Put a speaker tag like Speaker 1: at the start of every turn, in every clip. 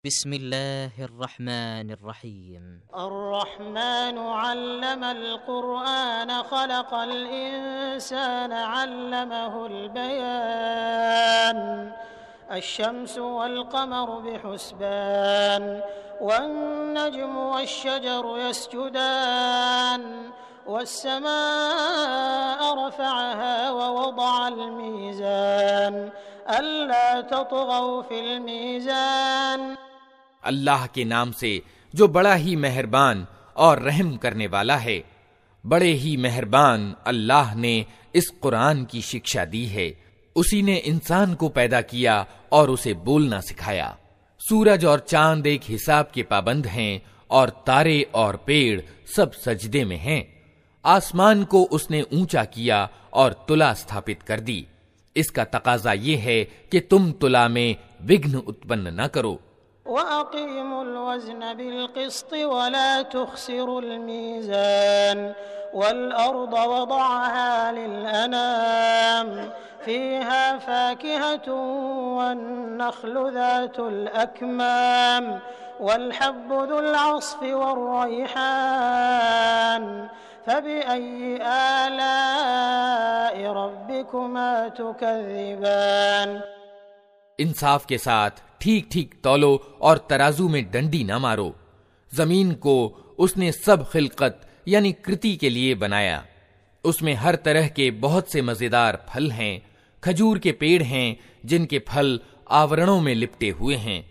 Speaker 1: बिस्मिल्लाहिर्रहमानिर्रहीम।
Speaker 2: अर्रहमानु अल्लमल कुरआन खलक़ल इंसान अल्लमहुल बयान अश्शम्सु वल क़मरु बिहुस्बान वन्नज्मु वश्शजरु यस्जुदान वस्समाअ रफ़अहा ववदअल मीज़ान अल्ला ततग़ौ फ़िल मीज़ान।
Speaker 3: अल्लाह के नाम से जो बड़ा ही मेहरबान और रहम करने वाला है। बड़े ही मेहरबान अल्लाह ने इस कुरान की शिक्षा दी है। उसी ने इंसान को पैदा किया और उसे बोलना सिखाया। सूरज और चांद एक हिसाब के पाबंद हैं और तारे और पेड़ सब सजदे में हैं। आसमान को उसने ऊंचा किया और तुला स्थापित कर दी। इसका तकाजा ये है कि तुम तुला में विघ्न उत्पन्न न करो।
Speaker 2: वअक़ीमुल वज़्न बिल-क़िस्ति वला तुख़्सिरुल मीज़ान वल अर्ज़ वदअहा लिल-अनाम फ़ीहा फ़ाकिहतुन वन्नख़्लु ज़ातुल अकमाम वल-हब्बु ज़ुल-अस्फ़ि वर्रैहान फ़बिअय्यि आलाइ रब्बिकुमा तुकज़्ज़िबान।
Speaker 3: इंसाफ के साथ ठीक ठीक तौलो और तराजू में डंडी न मारो। जमीन को उसने सब खिलकत यानी कृति के लिए बनाया। उसमें हर तरह के बहुत से मजेदार फल हैं। खजूर के पेड़ हैं जिनके फल आवरणों में लिपटे हुए हैं।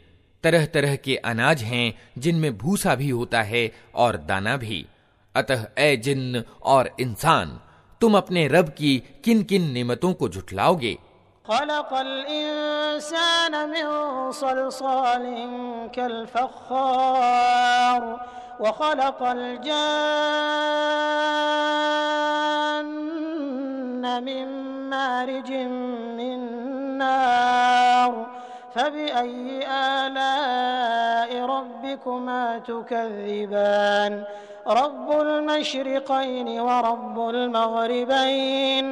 Speaker 3: तरह तरह के अनाज हैं जिनमें भूसा भी होता है और दाना भी। अतः ए जिन्न और इंसान, तुम अपने रब की किन किन नेमतों को झुठलाओगे?
Speaker 2: खलक़ल इंसान मिन सलसालिन कल-फ़ख़्ख़ार व खलक़ल जन्न मिन मारिजिन मिन नार फ़बिअय्यि आलाइ रब्बिकुमा तुकज़्ज़िबान। रब्बुल मशरिक़ैन व रब्बुल मग़रिबैन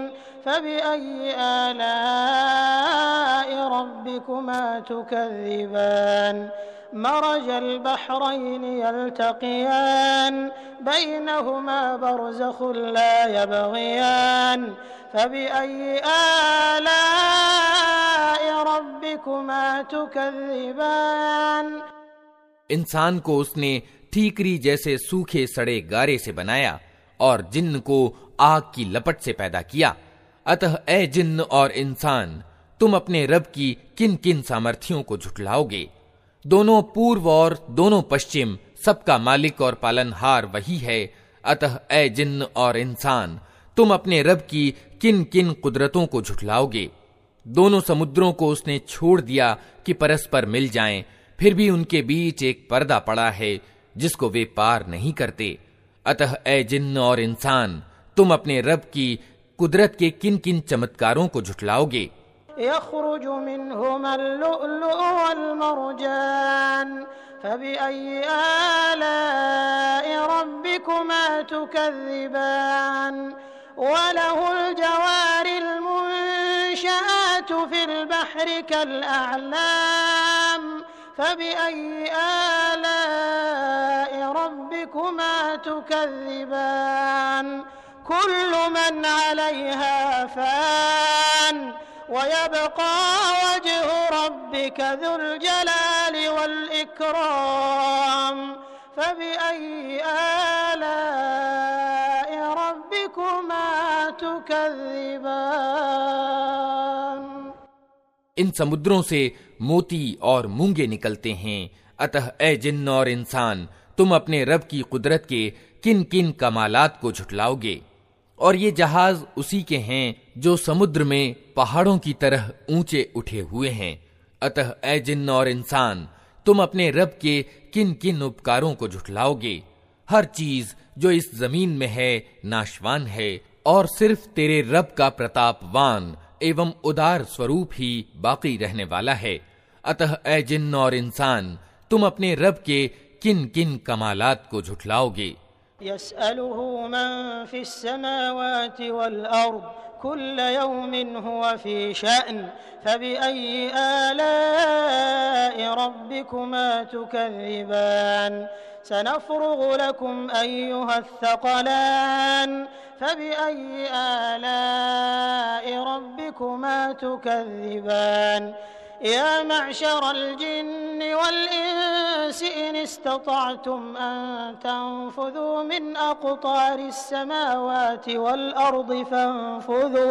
Speaker 2: फ़बिअय्यि आलाइ रब्बिकुमा तुकज़्ज़िबान। मरजल बहरैन यल्तक़ियान बैनहुमा बरज़ख़ुन ला यबग़ियान फ़बिअय्यि आलाइ रब्बिकुमा तुकज़्ज़िबान।
Speaker 3: इंसान को उसने ठीकरी जैसे सूखे सड़े गारे से बनाया और जिन्न को आग की लपट से पैदा किया। अतः ए जिन्न और इंसान, तुम अपने रब की किन किन सामर्थ्यों को झुठलाओगे? दोनों पूर्व और दोनों पश्चिम सबका मालिक और पालनहार वही है। अतः ए जिन्न और इंसान, तुम अपने रब की किन किन कुदरतों को झुठलाओगे? दोनों समुद्रों को उसने छोड़ दिया कि परस्पर मिल जाएं, फिर भी उनके बीच एक पर्दा पड़ा है जिसको वे पार नहीं करते। अतः ए जिन्न और इंसान, तुम अपने रब की कुदरत के किन किन चमत्कारों को झुठलाओगे?
Speaker 2: यख़्रुजु मिन्हुमल लुअलुअ वल मरजान फ़बिअय्यि आलाइ रब्बिकुमा तुकज़्ज़िबान। वलहुल जवारिल मुनशआतु फ़िल बहरि कल-अअलाम फ़बिअय्यि आलाइ रब्बिकुमा तुकज़्ज़िबान। कुल्लु मन अलैहा फ़ान वयबक़ा वज्हु रब्बिका ज़ुल जलालि वल इकराम फ़बिअय्यि आलाइ रब्बिकुमा तुकज़्ज़िबान।
Speaker 3: इन समुद्रों से मोती और मूंगे निकलते हैं। अतः ए जिन्न और इंसान, तुम अपने रब की कुदरत के किन किन कमालात को झुठलाओगे? और ये जहाज उसी के हैं जो समुद्र में पहाड़ों की तरह ऊंचे उठे हुए हैं। अतः ए जिन्न और इंसान, तुम अपने रब के किन किन उपकारों को झुठलाओगे? हर चीज जो इस जमीन में है नाशवान है और सिर्फ तेरे रब का प्रतापवान एवं उदार स्वरूप ही बाकी रहने वाला है। अतः ए जिन्न और इंसान, तुम अपने रब के किन किन कमालात को झुठलाओगे?
Speaker 2: यसअलुहु मन फिस्समावाति वल अर्द कुल्ल यौमिन हुवा फी शअन फबिअय्यि आलाइ रब्बिकुमा तुकज़्ज़िबान सनफ़्रुग़ु लकुम अय्युहस्सक़लान फबिअय्यि आलाइ रब्बिकुमा तुकज़्ज़िबान या मअशरल जिन्नि वल इंसि इन इस्ततअतुम अन तंफुज़ू मिन अक़तारिस समावाति वल अर्दि फंफुज़ू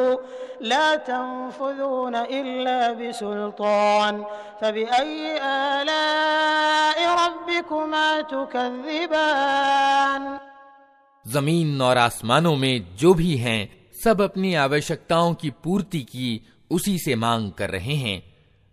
Speaker 2: ला तंफुज़ून इल्ला बिसुल्तान फबिअय्यि आलाइ रब्बिकुमा तुकज़्ज़िबान।
Speaker 3: जमीन और आसमानों में जो भी हैं सब अपनी आवश्यकताओं की पूर्ति की उसी से मांग कर रहे हैं।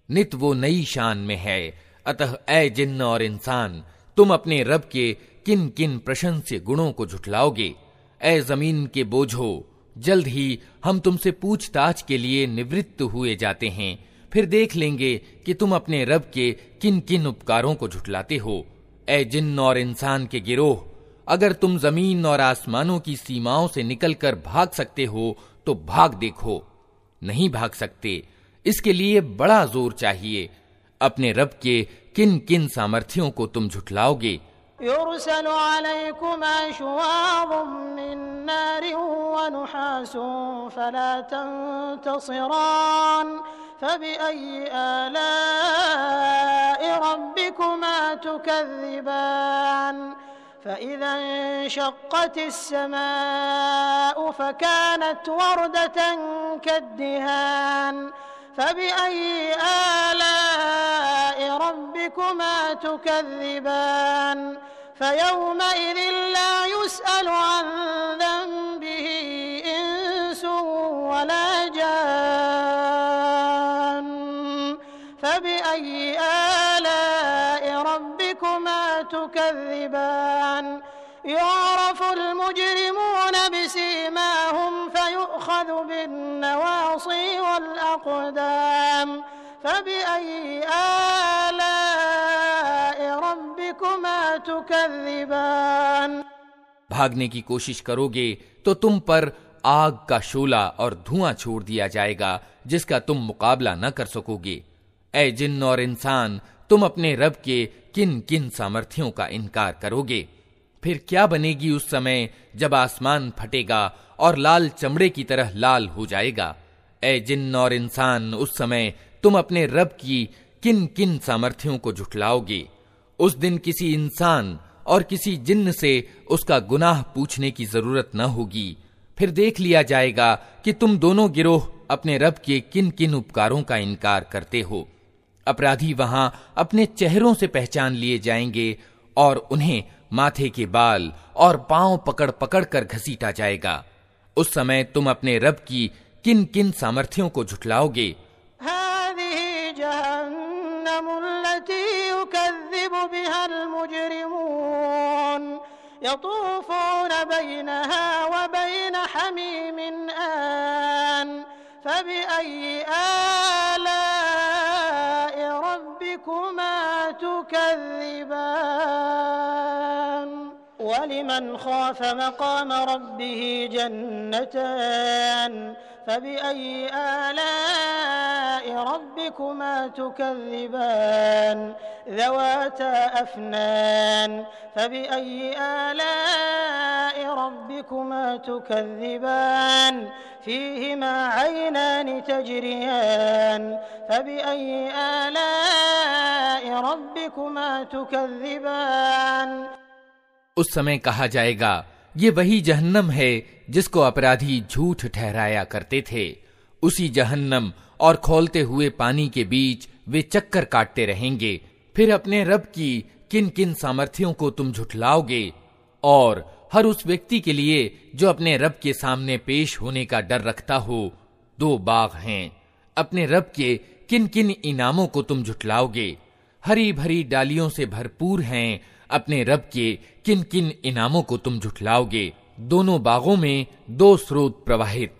Speaker 3: नित वो नई शान में है। अतः ऐ जिन्न और इंसान, तुम अपने रब के किन किन प्रशंस्य गुणों को झुठलाओगे। ऐ जमीन के बोझो, जल्द ही हम तुमसे पूछताछ के लिए निवृत्त हुए जाते हैं, फिर देख लेंगे कि तुम अपने रब के किन किन उपकारों को झुठलाते हो। ऐ जिन्न और इंसान के गिरोह, अगर तुम जमीन और आसमानों की सीमाओं से निकलकर भाग सकते हो तो भाग देखो। नहीं भाग सकते, इसके लिए बड़ा जोर चाहिए। अपने रब के किन किन सामर्थ्यों को तुम झुठलाओगे।
Speaker 2: युरसलु अलैकुमा शुवाज़ुम मिन नारिन व नुहासुन फला तंतसिरान फबिअय्यि आलाइ रब्बिकुमा तुकज़्ज़िबान फ़इज़ा इंशक़्क़तिस समाउ फ़कानत वरदतन कद्दिहान फबिअय्यि आलाइ रब्बिकुमा तुकज़्ज़िबान फ़यौमइज़िन ला युसअलु अन ज़ंबिही इंसुन वला जान फबिअय्यि आलाइ रब्बिकुमा तुकज़्ज़िबान युअरफुल मुजरिमून बिसीमाहुम फयुअख़ज़ु बिन्नवासी वल अक़दाम फबिअय्यि आलाइ रब्बिकुमा तुकज़्ज़िबान।
Speaker 3: भागने की कोशिश करोगे तो तुम पर आग का शोला और धुआं छोड़ दिया जाएगा जिसका तुम मुकाबला न कर सकोगे। ऐ जिन्न और इंसान, तुम अपने रब के किन किन सामर्थ्यों का इनकार करोगे। फिर क्या बनेगी उस समय जब आसमान फटेगा और लाल चमड़े की तरह लाल हो जाएगा। ऐ जिन्न और इंसान, उस समय तुम अपने रब की किन किन सामर्थ्यों को झुठलाओगे। उस दिन किसी इंसान और किसी जिन्न से उसका गुनाह पूछने की जरूरत न होगी। फिर देख लिया जाएगा कि तुम दोनों गिरोह अपने रब के किन किन उपकारों का इनकार करते हो। अपराधी वहां अपने चेहरों से पहचान लिए जाएंगे और उन्हें माथे के बाल और पांव पकड़ पकड़ कर घसीटा जाएगा। उस समय तुम अपने रब की किन किन सामर्थ्यों को झुठलाओगे।
Speaker 2: हाज़िही जहन्नमुल्लती युकज़्ज़िबु बिहल मुजरिमून यतूफून बैनहा व बैन हमीमिन आन फबिअय्यि आलाइ रब्बिकुमा तुकज़्ज़िबान। वलिमन खाफ़ मक़ाम रब्बिही जन्नतान फबिअय्यि आलाइ रब्बिकुमा तुकज़्ज़िबान ज़वाता अफ़नान फबिअय्यि आलाइ रब्बिकुमा तुकज़्ज़िबान फ़ीहिमा ऐनान तजरियान फबिअय्यि आलाइ रब्बिकुमा तुकज़्ज़िबान।
Speaker 3: उस समय कहा जाएगा, ये वही जहन्नम है जिसको अपराधी झूठ ठहराया करते थे। उसी जहन्नम और खौलते हुए पानी के बीच वे चक्कर काटते रहेंगे। फिर अपने रब की किन किन सामर्थ्यों को तुम झुठलाओगे। और हर उस व्यक्ति के लिए जो अपने रब के सामने पेश होने का डर रखता हो, दो बाग हैं। अपने रब के किन किन इनामों को तुम झुठलाओगे। हरी भरी डालियों से भरपूर हैं। अपने रब के किन किन इनामों को तुम झुठलाओगे। दोनों बागों में दो स्रोत प्रवाहित।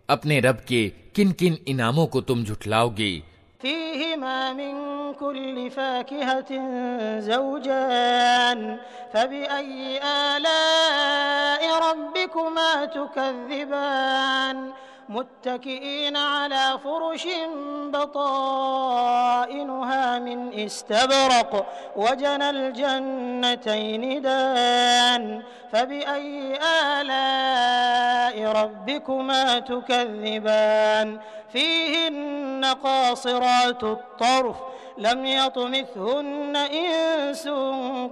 Speaker 3: अपने रब के किन किन इनामों को तुम झुठलाओगे।
Speaker 2: فيهما من كل فاكهة زوجان فبأي آلاء ربكما تكذبان متكئين على فرش بطائنها من استبرق وجنى الجنتين دان فبأي آلاء ربكما تكذبان فيهن قاصرات الطرف لم يطمثهن إنس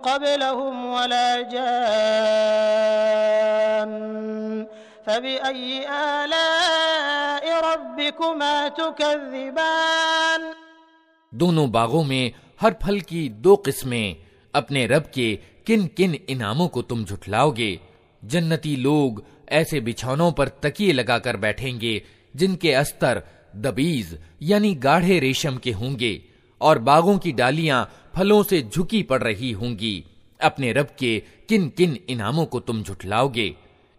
Speaker 2: قبلهم ولا جان فبأي آلاء ربكما تكذبان।
Speaker 3: दोनों बागों में हर फल की दो किस्में, अपने रब के किन किन इनामों को तुम झुठलाओगे। जन्नती लोग ऐसे बिछौनों पर तकिए लगाकर बैठेंगे जिनके अस्तर दबीज यानी गाढ़े रेशम के होंगे और बागों की डालियां फलों से झुकी पड़ रही होंगी। अपने रब के किन किन इनामों को तुम झुठलाओगे।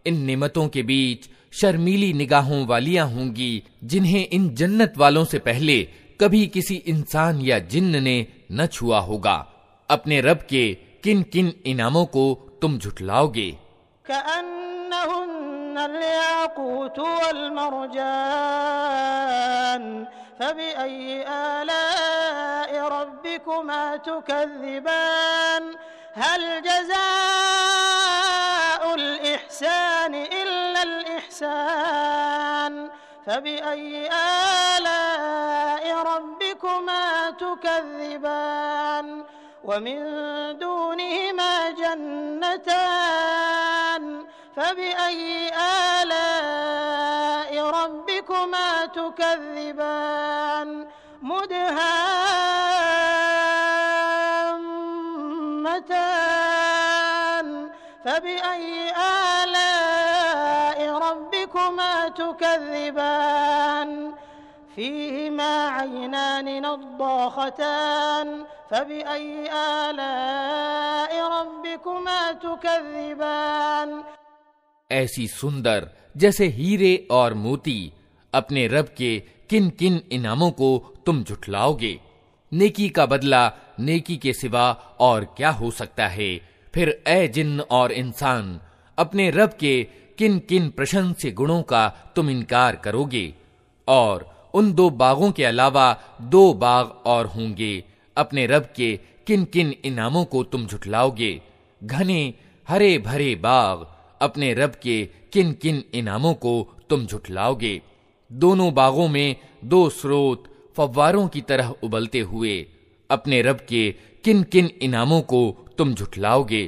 Speaker 3: इन नेमतों के बीच शर्मीली निगाहों वालियां होंगी जिन्हें इन जन्नत वालों से पहले कभी किसी इंसान या जिन्न ने न छुआ होगा। अपने रब के किन किन इनामों को तुम झुठलाओगे।
Speaker 2: الياقوت والمرجان فبأي آلاء ربكما تكذبان هل جزاء الإحسان إلا الإحسان فبأي آلاء ربكما تكذبان ومن دونهما جنتان فبأي آلاء ربكما تكذبان مدهامتان فبأي آلاء ربكما تكذبان فيهما عينان نضاختان فبأي آلاء ربكما تكذبان।
Speaker 3: ऐसी सुंदर जैसे हीरे और मोती अपने रब के किन किन इनामों को तुम झुठलाओगे। नेकी का बदला नेकी के सिवा और क्या हो सकता है। फिर ऐ जिन्न और इंसान, अपने रब के किन किन प्रशंस्य गुणों का तुम इनकार करोगे। और उन दो बागों के अलावा दो बाग और होंगे। अपने रब के किन किन इनामों को तुम झुठलाओगे। घने हरे भरे बाग, अपने रब के किन किन इनामों को तुम झुठलाओगे। दोनों बागों में दो स्रोत फव्वारों की तरह उबलते हुए, अपने रब के किन किन इनामों को तुम झुठलाओगे।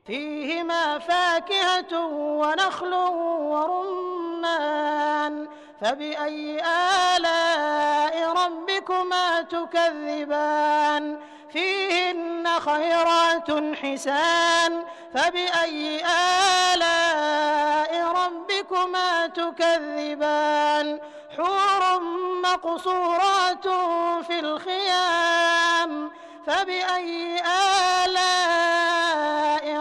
Speaker 2: फीहिमा फाकिहतुन व नख्लुन व रुम्मान फबिअय्यि आलाइ रब्बिकुमा तुकज़्ज़िबान फीहिन्न खैरातुन हिसान फबिअय्यि आलाइ रब्बिकुमा तुकज़्ज़िबान हूरुन मक़सूरातुन फिल ख़ियाम फबिअय्यि आलाइ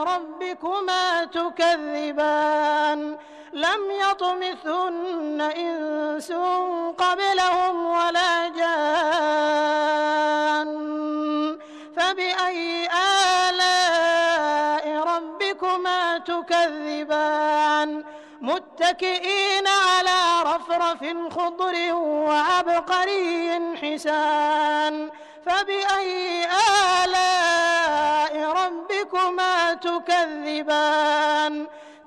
Speaker 2: रब्बिकुमा तुकज़्ज़िबान लम यतमिथुन्न इंसुन क़ब्लहुम वला जान फबिअय्यि आलाइ रब्बिकुमा तुकज़्ज़िबान मुत्तकिईन अला रफ़रफ़िन ख़ुद्रिन व अबक़रिय्यिन हिसान फबिअय्यि आलाइ रब्बिकुमा तुकज़्ज़िबान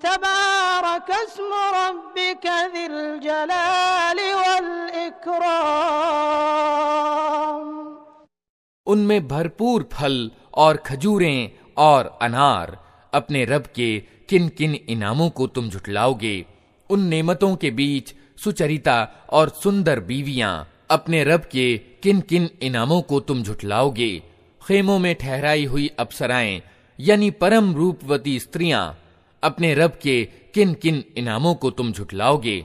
Speaker 2: तबारक अस्मु रब्बिका ज़िल जलालि वल इकराम।
Speaker 3: उनमें भरपूर फल और खजूरें और अनार, अपने रब के किन किन इनामों को तुम झुठलाओगे। उन नेमतों के बीच सुचरिता और सुंदर बीवियां, अपने रब के किन किन इनामों को तुम झुठलाओगे। खेमों में ठहराई हुई अप्सराएं यानी परम रूपवती स्त्रियां, अपने रब के किन किन इनामों को तुम झुठलाओगे।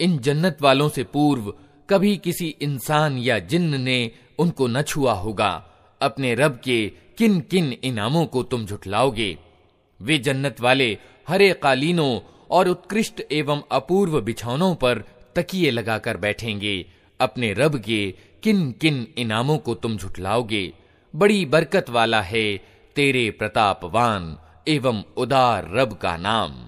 Speaker 3: इन जन्नत वालों से पूर्व कभी किसी इंसान या जिन्न ने उनको न छुआ होगा। अपने रब के किन किन इनामों को तुम झुठलाओगे। वे जन्नत वाले हरे कालीनों और उत्कृष्ट एवं अपूर्व बिछौनों पर तकिए लगाकर बैठेंगे। अपने रब के किन किन इनामों को तुम झुठलाओगे। बड़ी बरकत वाला है तेरे प्रतापवान एवं उदार रब का नाम।